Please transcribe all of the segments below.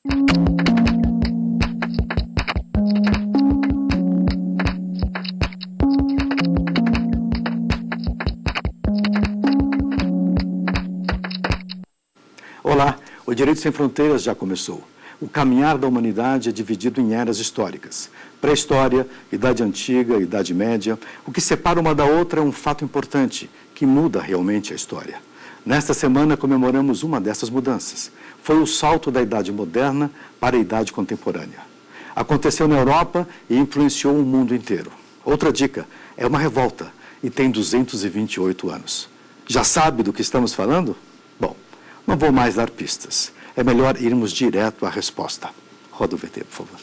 Olá, o Direito Sem Fronteiras já começou. O caminhar da humanidade é dividido em eras históricas. Pré-história, Idade Antiga, Idade Média. O que separa uma da outra é um fato importante, que muda realmente a história. Nesta semana comemoramos uma dessas mudanças. Foi o salto da Idade Moderna para a Idade Contemporânea. Aconteceu na Europa e influenciou o mundo inteiro. Outra dica, é uma revolta e tem 228 anos. Já sabe do que estamos falando? Bom, não vou mais dar pistas. É melhor irmos direto à resposta. Roda o VT, por favor.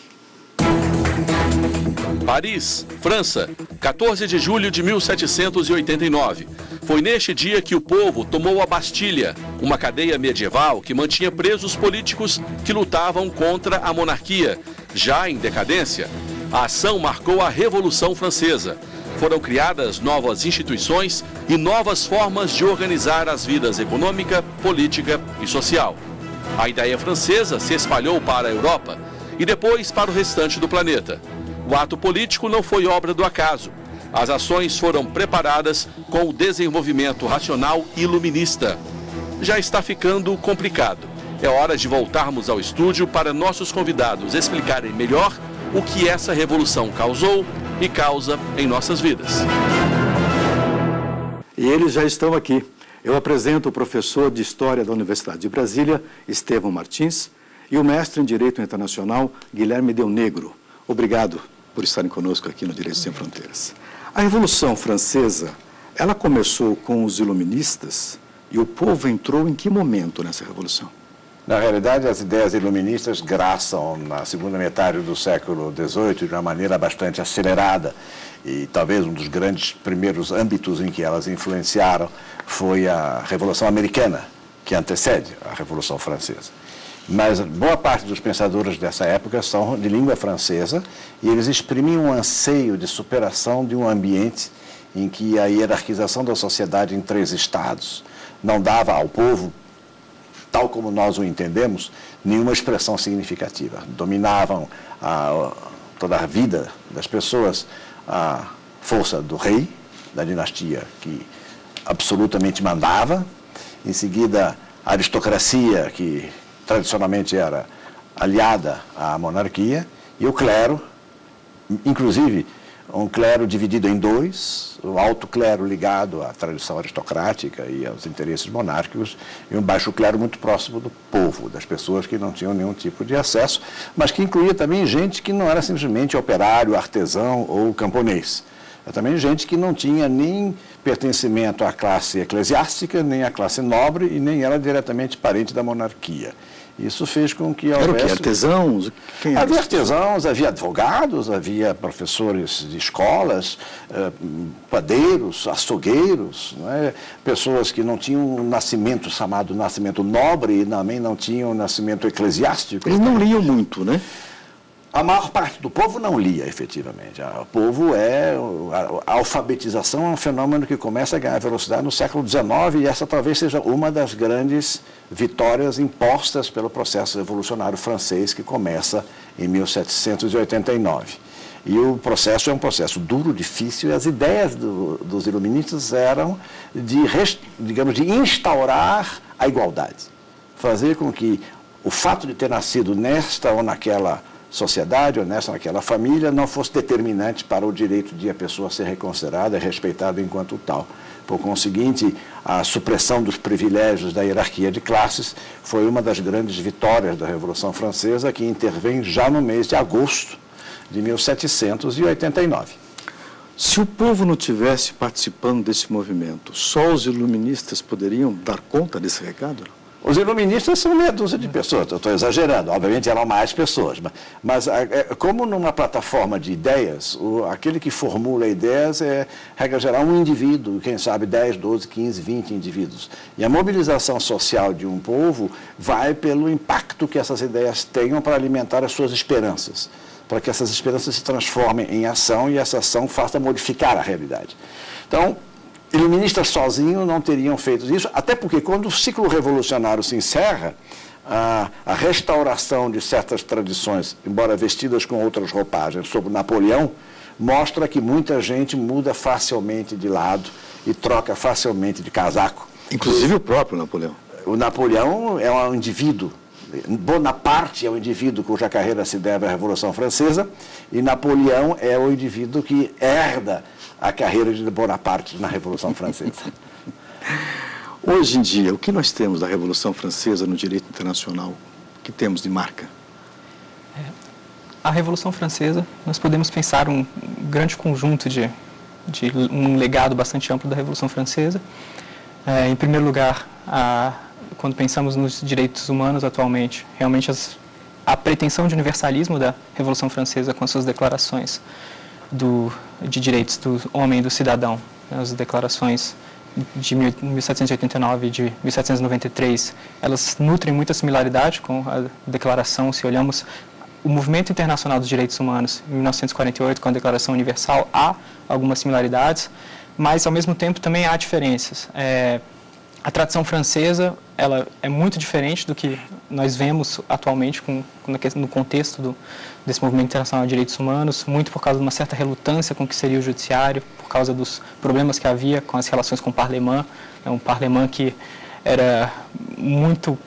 Paris, França, 14 de julho de 1789. Foi neste dia que o povo tomou a Bastilha, uma cadeia medieval que mantinha presos políticos que lutavam contra a monarquia. Já em decadência, a ação marcou a Revolução Francesa. Foram criadas novas instituições e novas formas de organizar as vidas econômica, política e social. A ideia francesa se espalhou para a Europa e depois para o restante do planeta. O ato político não foi obra do acaso. As ações foram preparadas com o desenvolvimento racional iluminista. Já está ficando complicado. É hora de voltarmos ao estúdio para nossos convidados explicarem melhor o que essa revolução causou e causa em nossas vidas. E eles já estão aqui. Eu apresento o professor de História da Universidade de Brasília, Estevão Martins, e o mestre em Direito Internacional, Guilherme Del Negro. Obrigado por estarem conosco aqui no Direito Sem Fronteiras. A Revolução Francesa, ela começou com os iluministas e o povo entrou em que momento nessa revolução? Na realidade, as ideias iluministas graçam na segunda metade do século XVIII de uma maneira bastante acelerada. E talvez um dos grandes primeiros âmbitos em que elas influenciaram foi a Revolução Americana, que antecede a Revolução Francesa. Mas boa parte dos pensadores dessa época são de língua francesa e eles exprimiam um anseio de superação de um ambiente em que a hierarquização da sociedade em 3 estados não dava ao povo, tal como nós o entendemos, nenhuma expressão significativa. Dominavam toda a vida das pessoas a força do rei, da dinastia que absolutamente mandava, em seguida a aristocracia, que tradicionalmente era aliada à monarquia, e o clero, inclusive um clero dividido em 2, o alto clero ligado à tradição aristocrática e aos interesses monárquicos, e um baixo clero muito próximo do povo, das pessoas que não tinham nenhum tipo de acesso, mas que incluía também gente que não era simplesmente operário, artesão ou camponês. É também gente que não tinha nem pertencimento à classe eclesiástica, nem à classe nobre e nem era diretamente parente da monarquia. Isso fez com que houvesse... Era o quê? Artesãos? Havia artesãos, havia advogados, havia professores de escolas, padeiros, açougueiros, né? Pessoas que não tinham um nascimento chamado nascimento nobre e também não tinham um nascimento eclesiástico. Eles não liam muito, né? A maior parte do povo não lia, efetivamente. O povo a alfabetização é um fenômeno que começa a ganhar velocidade no século XIX e essa talvez seja uma das grandes vitórias impostas pelo processo revolucionário francês que começa em 1789. E o processo é um processo duro, difícil, e as ideias dos iluministas eram de instaurar a igualdade. Fazer com que o fato de ter nascido nesta ou naquela sociedade, ou nessa ou naquela família, não fosse determinante para o direito de a pessoa ser reconsiderada e respeitada enquanto tal. Por conseguinte, a supressão dos privilégios da hierarquia de classes foi uma das grandes vitórias da Revolução Francesa, que intervém já no mês de agosto de 1789. Se o povo não tivesse participando desse movimento, só os iluministas poderiam dar conta desse recado? Os iluministas são meia dúzia de pessoas, eu estou exagerando, obviamente eram mais pessoas, mas como numa plataforma de ideias, aquele que formula ideias é, regra geral, um indivíduo, quem sabe 10, 12, 15, 20 indivíduos. E a mobilização social de um povo vai pelo impacto que essas ideias tenham para alimentar as suas esperanças, para que essas esperanças se transformem em ação e essa ação faça modificar a realidade. Então, iluministas sozinhos não teriam feito isso, até porque quando o ciclo revolucionário se encerra, a restauração de certas tradições, embora vestidas com outras roupagens, sobre Napoleão, mostra que muita gente muda facilmente de lado e troca facilmente de casaco. Inclusive o próprio Napoleão. O Napoleão é um indivíduo. Bonaparte é o indivíduo cuja carreira se deve à Revolução Francesa e Napoleão é o indivíduo que herda a carreira de Bonaparte na Revolução Francesa. Hoje em dia, o que nós temos da Revolução Francesa no direito internacional? O que temos de marca? A Revolução Francesa, nós podemos pensar um grande conjunto de um legado bastante amplo da Revolução Francesa. Em primeiro lugar, quando pensamos nos direitos humanos atualmente, realmente a pretensão de universalismo da Revolução Francesa com as suas declarações de direitos do homem e do cidadão, as declarações de 1789 e de 1793, elas nutrem muita similaridade com a declaração, se olhamos o movimento internacional dos direitos humanos, em 1948, com a Declaração Universal, há algumas similaridades, mas, ao mesmo tempo, também há diferenças. A tradição francesa, ela é muito diferente do que nós vemos atualmente no contexto desse movimento internacional de direitos humanos, muito por causa de uma certa relutância com o que seria o judiciário, por causa dos problemas que havia com as relações com o Parlement, um Parlement que era muito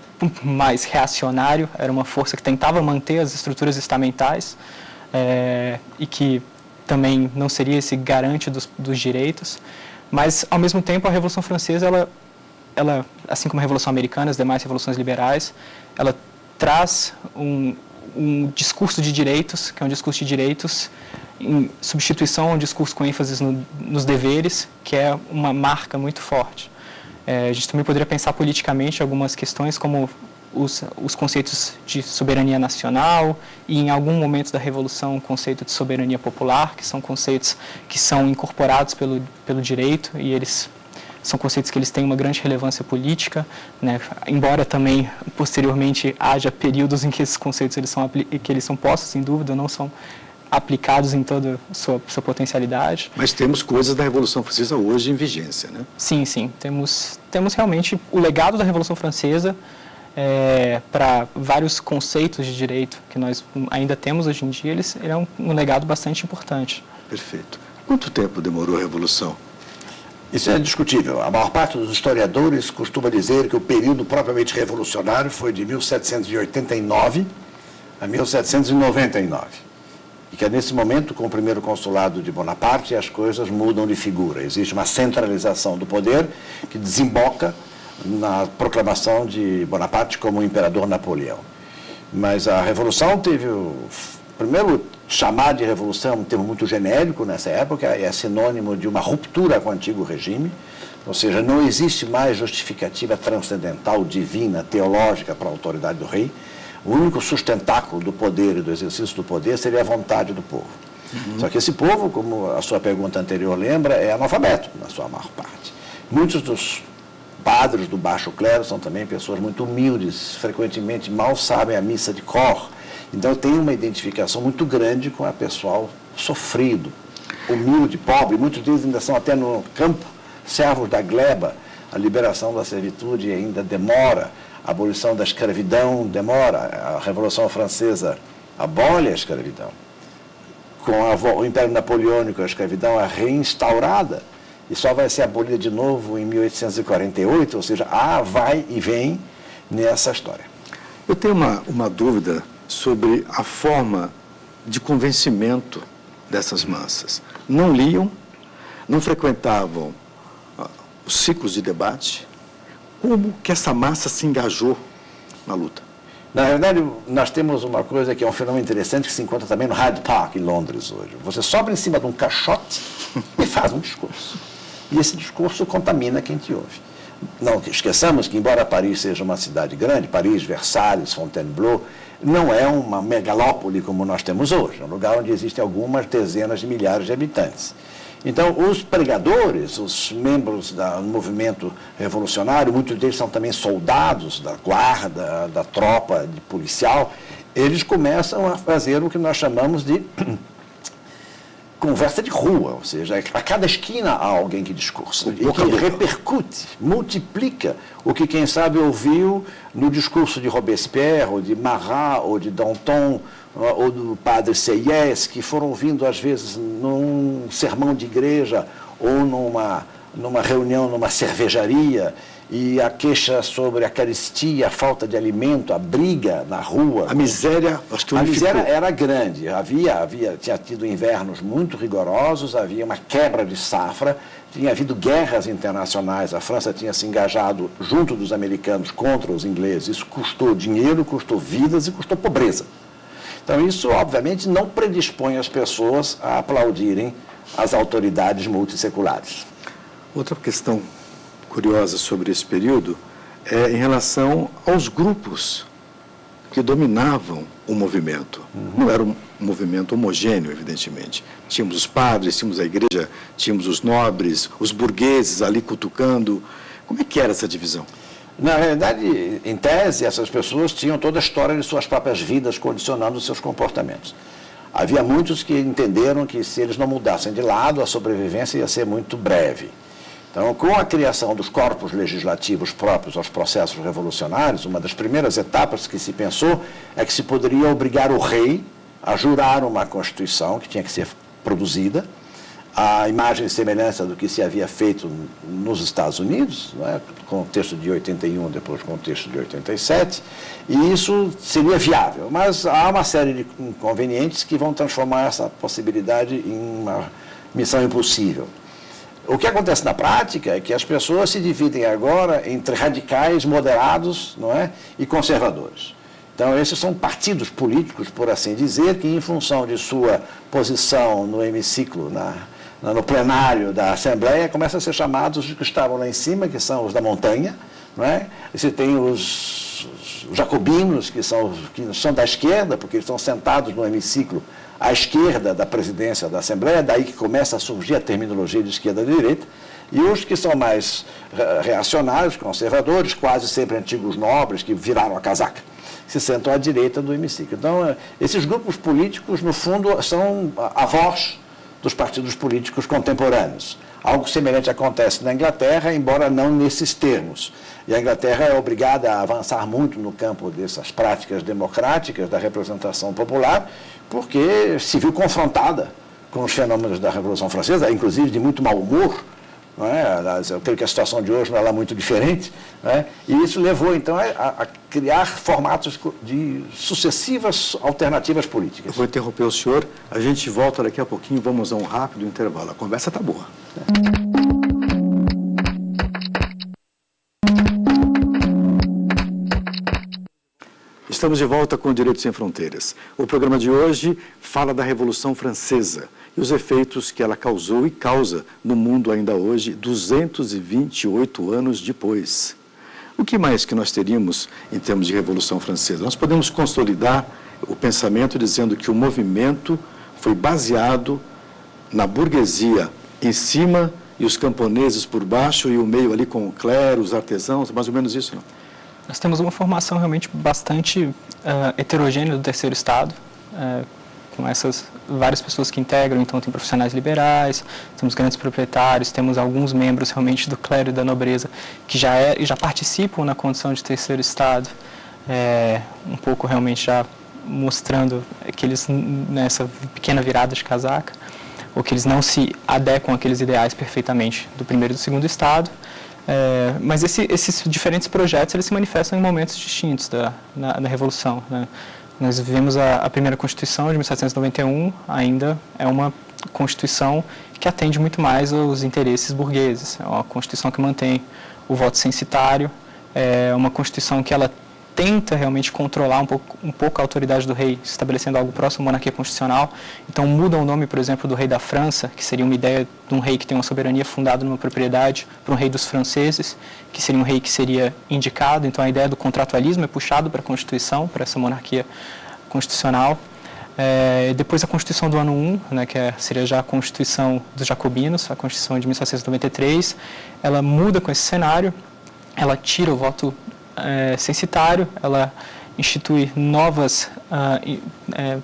mais reacionário, era uma força que tentava manter as estruturas estamentais e que também não seria esse garante dos direitos, mas, ao mesmo tempo, a Revolução Francesa, ela, assim como a Revolução Americana, as demais revoluções liberais, ela traz um discurso de direitos, que é um discurso de direitos em substituição a um discurso com ênfase nos deveres, que é uma marca muito forte. A gente também poderia pensar politicamente algumas questões como os conceitos de soberania nacional e, em algum momento da Revolução, o conceito de soberania popular, que são conceitos que são incorporados pelo direito e eles são conceitos que eles têm uma grande relevância política, né? Embora também, posteriormente, haja períodos em que esses conceitos eles são postos em dúvida, não são aplicados em toda a sua potencialidade. Mas temos coisas da Revolução Francesa hoje em vigência, né? Sim, sim. Temos realmente o legado da Revolução Francesa para vários conceitos de direito que nós ainda temos hoje em dia, ele é um legado bastante importante. Perfeito. Quanto tempo demorou a Revolução? Isso é discutível. A maior parte dos historiadores costuma dizer que o período propriamente revolucionário foi de 1789 a 1799. E que é nesse momento, com o primeiro consulado de Bonaparte, as coisas mudam de figura. Existe uma centralização do poder que desemboca na proclamação de Bonaparte como imperador Napoleão. Mas a Revolução teve primeiro, chamar de revolução é um termo muito genérico nessa época, é sinônimo de uma ruptura com o antigo regime, ou seja, não existe mais justificativa transcendental, divina, teológica para a autoridade do rei. O único sustentáculo do poder e do exercício do poder seria a vontade do povo. Só que esse povo, como a sua pergunta anterior lembra, é analfabeto, na sua maior parte. Muitos dos padres do baixo clero são também pessoas muito humildes, frequentemente mal sabem a missa de cor. Então tem uma identificação muito grande com a pessoal sofrido, humilde, pobre. Muitos deles ainda são até no campo, servos da gleba. A liberação da servitude ainda demora, a abolição da escravidão demora. A Revolução Francesa abole a escravidão. Com o Império Napoleônico, a escravidão é reinstaurada e só vai ser abolida de novo em 1848, ou seja, vai e vem nessa história. Eu tenho uma dúvida sobre a forma de convencimento dessas massas. Não liam, não frequentavam os ciclos de debate. Como que essa massa se engajou na luta? Na verdade, nós temos uma coisa que é um fenômeno interessante que se encontra também no Hyde Park, em Londres, hoje. Você sobe em cima de um caixote e faz um discurso. E esse discurso contamina quem te ouve. Não esqueçamos que, embora Paris seja uma cidade grande, Paris, Versalhes, Fontainebleau, não é uma megalópole como nós temos hoje. É um lugar onde existem algumas dezenas de milhares de habitantes. Então, os pregadores, os membros do movimento revolucionário, muitos deles são também soldados da guarda, da tropa de policial, eles começam a fazer o que nós chamamos de conversa de rua, ou seja, a cada esquina há alguém que discursa e que repercute, multiplica o que, quem sabe, ouviu no discurso de Robespierre, ou de Marat, ou de Danton, ou do padre Sieyès, que foram ouvindo, às vezes, num sermão de igreja ou numa reunião, numa cervejaria, e a queixa sobre a carestia, a falta de alimento, a briga na rua. A miséria, acho que unificou. A miséria era grande, tinha tido invernos muito rigorosos, havia uma quebra de safra, tinha havido guerras internacionais, a França tinha se engajado junto dos americanos contra os ingleses, isso custou dinheiro, custou vidas e custou pobreza. Então isso, obviamente, não predispõe as pessoas a aplaudirem as autoridades multisseculares. Outra questão curiosa sobre esse período é em relação aos grupos que dominavam o movimento. Não era um movimento homogêneo, evidentemente. Tínhamos os padres, tínhamos a igreja, tínhamos os nobres, os burgueses ali cutucando. Como é que era essa divisão? Na realidade, em tese, essas pessoas tinham toda a história de suas próprias vidas condicionando os seus comportamentos. Havia muitos que entenderam que, se eles não mudassem de lado, a sobrevivência ia ser muito breve. Então, com a criação dos corpos legislativos próprios aos processos revolucionários, uma das primeiras etapas que se pensou é que se poderia obrigar o rei a jurar uma Constituição que tinha que ser produzida, a imagem e semelhança do que se havia feito nos Estados Unidos, não é? Com o texto de 81, depois com o texto de 87, e isso seria viável. Mas há uma série de inconvenientes que vão transformar essa possibilidade em uma missão impossível. O que acontece na prática é que as pessoas se dividem agora entre radicais, moderados, não é? E conservadores. Então, esses são partidos políticos, por assim dizer, que, em função de sua posição no hemiciclo, no plenário da Assembleia, começam a ser chamados os que estavam lá em cima, que são os da montanha, não é? E você tem os jacobinos, que são da esquerda, porque eles estão sentados no hemiciclo à esquerda da presidência da Assembleia, daí que começa a surgir a terminologia de esquerda e de direita, e os que são mais reacionários, conservadores, quase sempre antigos nobres, que viraram a casaca, se sentam à direita do hemiciclo. Então, esses grupos políticos, no fundo, são a voz dos partidos políticos contemporâneos. Algo semelhante acontece na Inglaterra, embora não nesses termos. E a Inglaterra é obrigada a avançar muito no campo dessas práticas democráticas da representação popular, porque se viu confrontada com os fenômenos da Revolução Francesa, inclusive de muito mau humor. Não é? Eu creio que a situação de hoje não é lá muito diferente, não é? E isso levou, então, a criar formatos de sucessivas alternativas políticas. Eu vou interromper o senhor, a gente volta daqui a pouquinho, vamos a um rápido intervalo. A conversa está boa. Estamos de volta com o Direito Sem Fronteiras. O programa de hoje fala da Revolução Francesa e os efeitos que ela causou e causa no mundo ainda hoje, 228 anos depois. O que mais que nós teríamos em termos de Revolução Francesa? Nós podemos consolidar o pensamento dizendo que o movimento foi baseado na burguesia em cima e os camponeses por baixo e o meio ali com o clero, os artesãos, mais ou menos isso, não? Nós temos uma formação realmente bastante heterogênea do terceiro estado, com essas várias pessoas que integram. Então tem profissionais liberais, temos grandes proprietários, temos alguns membros realmente do clero e da nobreza que já participam na condição de terceiro estado, um pouco realmente já mostrando que eles, nessa pequena virada de casaca, ou que eles não se adequam àqueles ideais perfeitamente do primeiro e do segundo estado. Mas esses diferentes projetos eles se manifestam em momentos distintos na Revolução, né? Nós vivemos a primeira Constituição de 1791, ainda é uma Constituição que atende muito mais aos interesses burgueses. É uma Constituição que mantém o voto censitário, é uma Constituição que ela tenta realmente controlar um pouco a autoridade do rei, estabelecendo algo próximo à monarquia constitucional. Então muda o nome, por exemplo, do rei da França, que seria uma ideia de um rei que tem uma soberania fundada numa propriedade, para um rei dos franceses, que seria um rei que seria indicado. Então a ideia do contratualismo é puxado para a Constituição, para essa monarquia constitucional. Depois a Constituição do ano 1, né, que seria já a Constituição dos Jacobinos, a Constituição de 1793, ela muda com esse cenário, ela tira o voto censitário, ela institui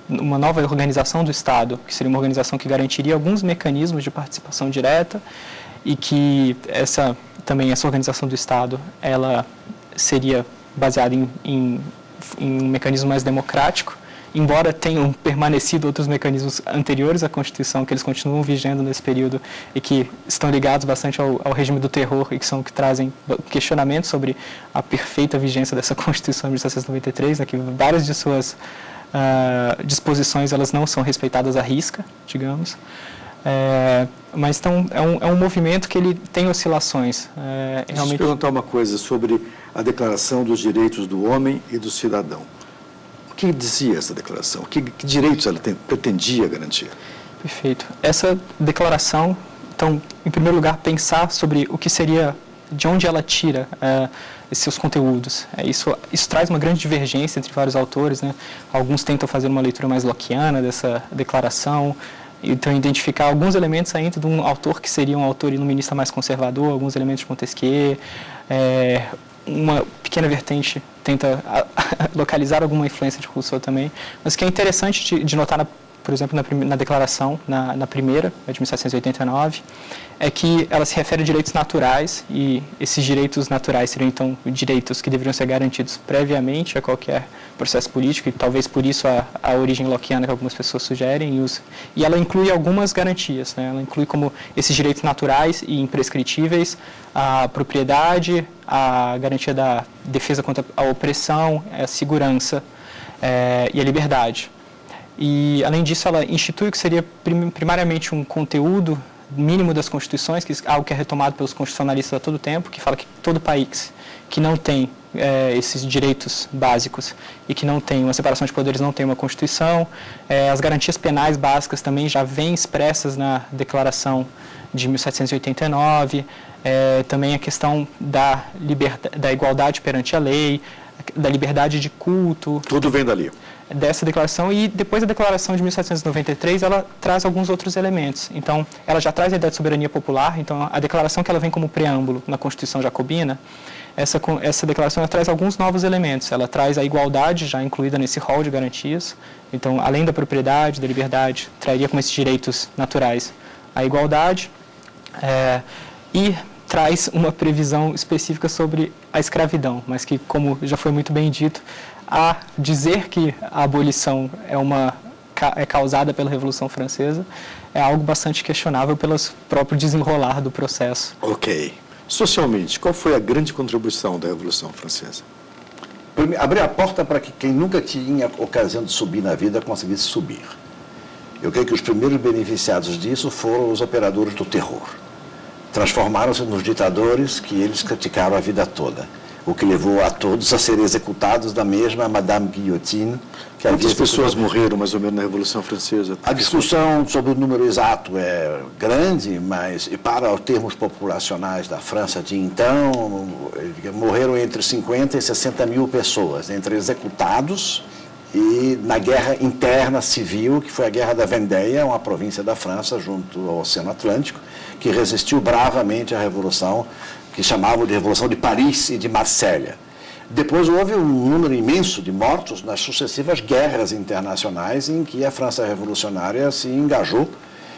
uma nova organização do Estado, que seria uma organização que garantiria alguns mecanismos de participação direta e que essa organização do Estado ela seria baseada em um mecanismo mais democrático, embora tenham permanecido outros mecanismos anteriores à Constituição, que eles continuam vigendo nesse período e que estão ligados bastante ao regime do terror e que trazem questionamentos sobre a perfeita vigência dessa Constituição de 1793, né, que várias de suas disposições elas não são respeitadas à risca, digamos. Mas então, é um movimento que ele tem oscilações. Deixa eu te perguntar uma coisa sobre a Declaração dos Direitos do Homem e do Cidadão. O que dizia essa declaração? Que direitos ela pretendia garantir? Perfeito. Essa declaração, então, em primeiro lugar, pensar sobre o que seria, de onde ela tira seus conteúdos. Isso traz uma grande divergência entre vários autores, né? Alguns tentam fazer uma leitura mais lockeana dessa declaração, então identificar alguns elementos ainda de um autor que seria um autor iluminista mais conservador, alguns elementos de Montesquieu. Uma pequena vertente tenta localizar alguma influência de Rousseau também, mas o que é interessante de notar, por exemplo, na declaração, na primeira, de 1789, é que ela se refere a direitos naturais, e esses direitos naturais seriam, então, direitos que deveriam ser garantidos previamente a qualquer processo político, e talvez por isso a origem lockeana que algumas pessoas sugerem, e ela inclui algumas garantias, né? Ela inclui como esses direitos naturais e imprescritíveis, a propriedade, a garantia da defesa contra a opressão, a segurança e a liberdade. E, além disso, ela institui o que seria primariamente um conteúdo mínimo das constituições, que algo que é retomado pelos constitucionalistas a todo tempo, que fala que todo país que não tem esses direitos básicos e que não tem uma separação de poderes não tem uma constituição. As garantias penais básicas também já vêm expressas na Declaração de 1789, também a questão da igualdade perante a lei, da liberdade de culto. Tudo vem dali. Dessa declaração, e depois da declaração de 1793 ela traz alguns outros elementos. Então, ela já traz a ideia de soberania popular. Então, a declaração que ela vem como preâmbulo na Constituição Jacobina, essa declaração ela traz alguns novos elementos. Ela traz a igualdade já incluída nesse rol de garantias. Então, além da propriedade, da liberdade, traria como esses direitos naturais a igualdade, e traz uma previsão específica sobre a escravidão, mas que, como já foi muito bem dito, a dizer que a abolição é causada pela Revolução Francesa é algo bastante questionável pelo próprio desenrolar do processo. Ok. Socialmente, qual foi a grande contribuição da Revolução Francesa? Abrir a porta para que quem nunca tinha ocasião de subir na vida conseguisse subir. Eu creio que os primeiros beneficiados disso foram os operadores do terror. Transformaram-se nos ditadores que eles criticaram a vida toda, o que levou a todos a serem executados da mesma Madame Guillotine. Quantas pessoas morreram, mais ou menos, na Revolução Francesa? A discussão sobre o número exato é grande, mas para os termos populacionais da França de então, morreram entre 50 e 60 mil pessoas, entre executados e na guerra interna civil, que foi a Guerra da Vendéia, uma província da França junto ao Oceano Atlântico, que resistiu bravamente à Revolução, que chamavam de Revolução de Paris e de Marselha. Depois houve um número imenso de mortos nas sucessivas guerras internacionais em que a França revolucionária se engajou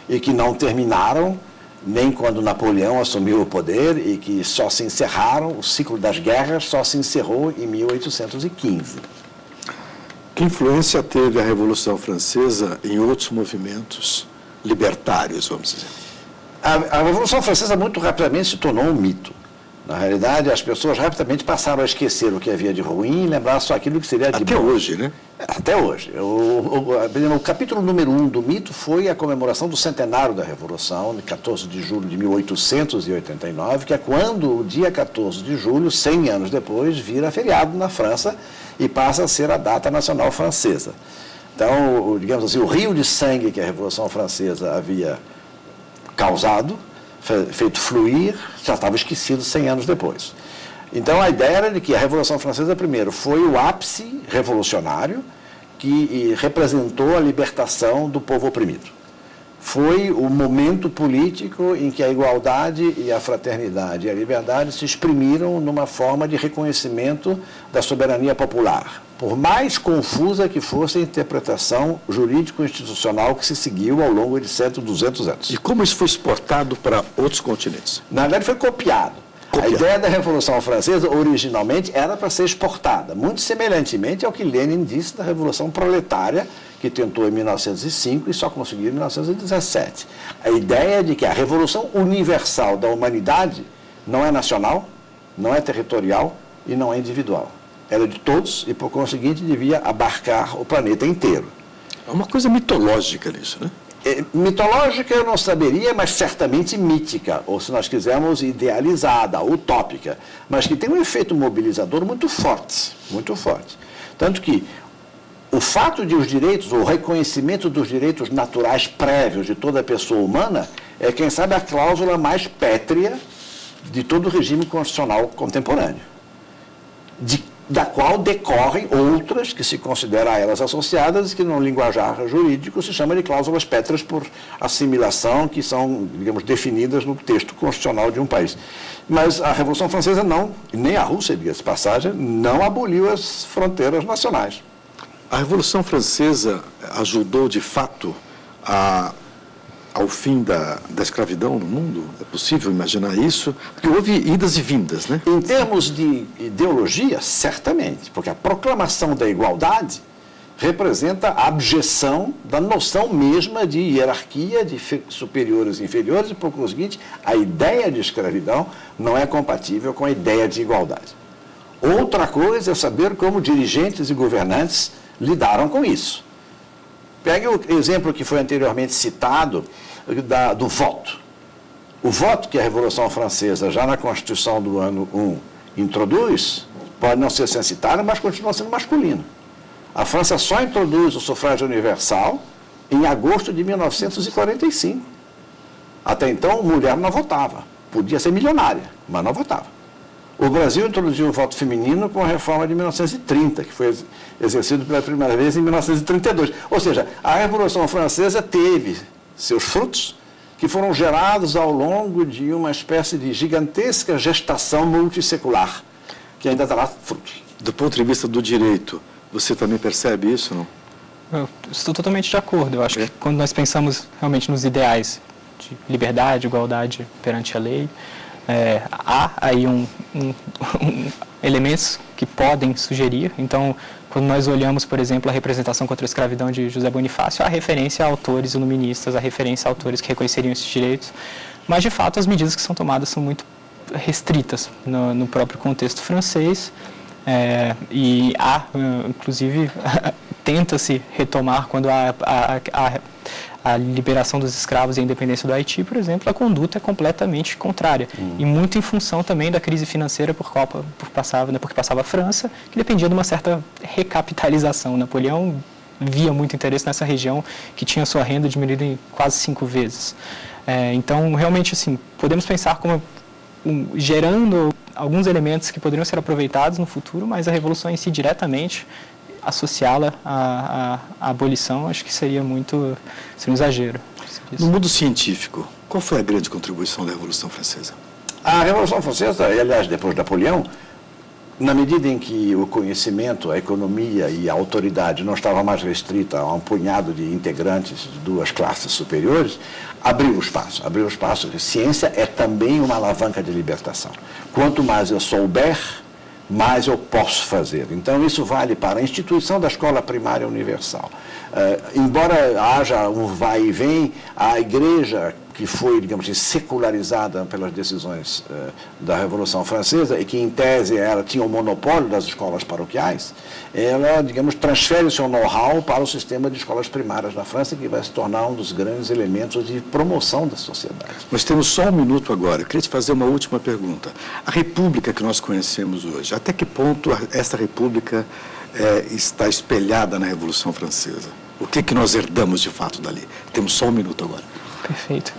e que não terminaram nem quando Napoleão assumiu o poder e que só se encerraram, o ciclo das guerras só se encerrou em 1815. Que influência teve a Revolução Francesa em outros movimentos libertários, vamos dizer? A Revolução Francesa muito rapidamente se tornou um mito. Na realidade, as pessoas rapidamente passaram a esquecer o que havia de ruim e lembrar só aquilo que seria de bom. Até hoje, né? Até hoje. O capítulo número 1 do mito foi a comemoração do centenário da Revolução, de 14 de julho de 1889, que é quando o dia 14 de julho, 100 anos depois, vira feriado na França e passa a ser a data nacional francesa. Então, digamos assim, o rio de sangue que a Revolução Francesa havia causado, feito fluir, já estava esquecido 100 anos depois. Então, a ideia era de que a Revolução Francesa, primeiro, foi o ápice revolucionário que representou a libertação do povo oprimido. Foi o momento político em que a igualdade e a fraternidade e a liberdade se exprimiram numa forma de reconhecimento da soberania popular. por mais confusa que fosse a interpretação jurídico-institucional que se seguiu ao longo de 100, 200 anos. E como isso foi exportado para outros continentes? Na verdade, foi copiado. A ideia da Revolução Francesa, originalmente, era para ser exportada, muito semelhantemente ao que Lenin disse da Revolução Proletária, que tentou em 1905 e só conseguiu em 1917. A ideia de que a revolução universal da humanidade não é nacional, não é territorial e não é individual. Era de todos e, por conseguinte, devia abarcar o planeta inteiro. É uma coisa mitológica nisso, né? Mitológica eu não saberia, mas certamente mítica, ou se nós quisermos idealizada, utópica, mas que tem um efeito mobilizador muito forte, muito forte. Tanto que o fato de os direitos, o reconhecimento dos direitos naturais prévios de toda pessoa humana é, quem sabe, a cláusula mais pétrea de todo o regime constitucional contemporâneo, da qual decorrem outras que se consideram a elas associadas e que no linguajar jurídico se chama de cláusulas pétreas por assimilação, que são, digamos, definidas no texto constitucional de um país. Mas a Revolução Francesa não, e nem a Rússia, diga-se passagem, não aboliu as fronteiras nacionais. A Revolução Francesa ajudou, de fato, ao fim da escravidão no mundo? É possível imaginar isso? Porque houve idas e vindas, né? Em termos de ideologia, certamente, porque a proclamação da igualdade representa a abjeção da noção mesma de hierarquia, de superiores e inferiores, e, por conseguinte, a ideia de escravidão não é compatível com a ideia de igualdade. Outra coisa é saber como dirigentes e governantes lidaram com isso. Pegue o exemplo que foi anteriormente citado do voto. O voto que a Revolução Francesa, já na Constituição do ano 1, introduz, pode não ser censitário, mas continua sendo masculino. A França só introduz o sufrágio universal em agosto de 1945. Até então, mulher não votava. Podia ser milionária, mas não votava. O Brasil introduziu o voto feminino com a reforma de 1930, que foi exercido pela primeira vez em 1932. Ou seja, a Revolução Francesa teve seus frutos que foram gerados ao longo de uma espécie de gigantesca gestação multissecular, que ainda dará frutos. Do ponto de vista do direito, você também percebe isso, não? Eu estou totalmente de acordo. Eu acho que quando nós pensamos realmente nos ideais de liberdade, igualdade perante a lei, há aí elementos que podem sugerir. Então, quando nós olhamos, por exemplo, a representação contra a escravidão de José Bonifácio, há referência a autores iluministas, há referência a autores que reconheceriam esses direitos, mas, de fato, as medidas que são tomadas são muito restritas no próprio contexto francês, e há, inclusive, tenta-se retomar quando a liberação dos escravos e a independência do Haiti, por exemplo, a conduta é completamente contrária. E muito em função também da crise financeira porque passava a França, que dependia de uma certa recapitalização. Napoleão via muito interesse nessa região, que tinha sua renda diminuída em quase 5 vezes. Então, realmente, assim, podemos pensar como gerando alguns elementos que poderiam ser aproveitados no futuro, mas a revolução em si diretamente associá-la à abolição, acho que seria um exagero. No mundo científico, qual foi a grande contribuição da Revolução Francesa? A Revolução Francesa, e aliás, depois de Napoleão, na medida em que o conhecimento, a economia e a autoridade não estava mais restrita a um punhado de integrantes de 2 classes superiores, abriu o espaço. Abriu o espaço. A ciência é também uma alavanca de libertação. Quanto mais eu souber, mais eu posso fazer. Então, isso vale para a instituição da escola primária universal. Embora haja um vai e vem, a igreja, que foi, digamos assim, secularizada pelas decisões da Revolução Francesa e que, em tese, ela tinha o monopólio das escolas paroquiais, ela, digamos, transfere o seu know-how para o sistema de escolas primárias na França, que vai se tornar um dos grandes elementos de promoção da sociedade. Nós temos só um minuto agora. Eu queria te fazer uma última pergunta. A república que nós conhecemos hoje, até que ponto essa república está espelhada na Revolução Francesa? O que nós herdamos de fato dali? Temos só um minuto agora. Perfeito.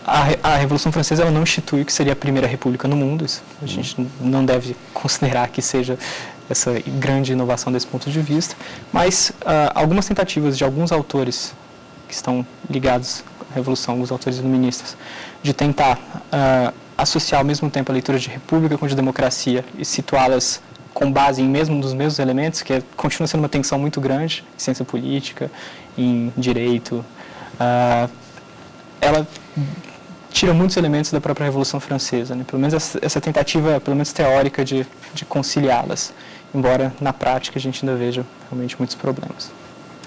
A Revolução Francesa ela não institui o que seria a primeira república no mundo. Isso a gente não deve considerar que seja essa grande inovação desse ponto de vista, mas algumas tentativas de alguns autores que estão ligados à Revolução, alguns autores iluministas, de tentar associar ao mesmo tempo a leitura de república com de democracia e situá-las com base em dos mesmos elementos, que continua sendo uma tensão muito grande em ciência política, em direito. Ela tira muitos elementos da própria Revolução Francesa, né? Pelo menos essa tentativa, pelo menos teórica, de conciliá-las, embora na prática a gente ainda veja realmente muitos problemas.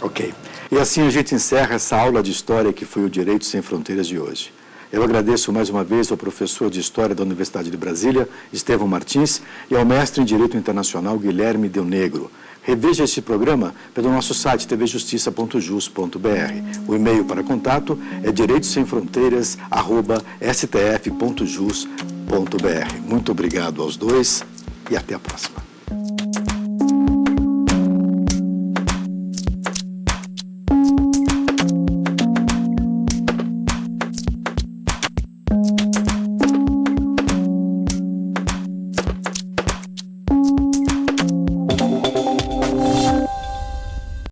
Ok. E assim a gente encerra essa aula de História que foi o Direito Sem Fronteiras de hoje. Eu agradeço mais uma vez ao professor de História da Universidade de Brasília, Estevão Martins, e ao mestre em Direito Internacional, Guilherme Del Negro. Reveja este programa pelo nosso site tvjustiça.jus.br. O e-mail para contato é direitosemfronteiras@stf.jus.br. Muito obrigado aos dois e até a próxima.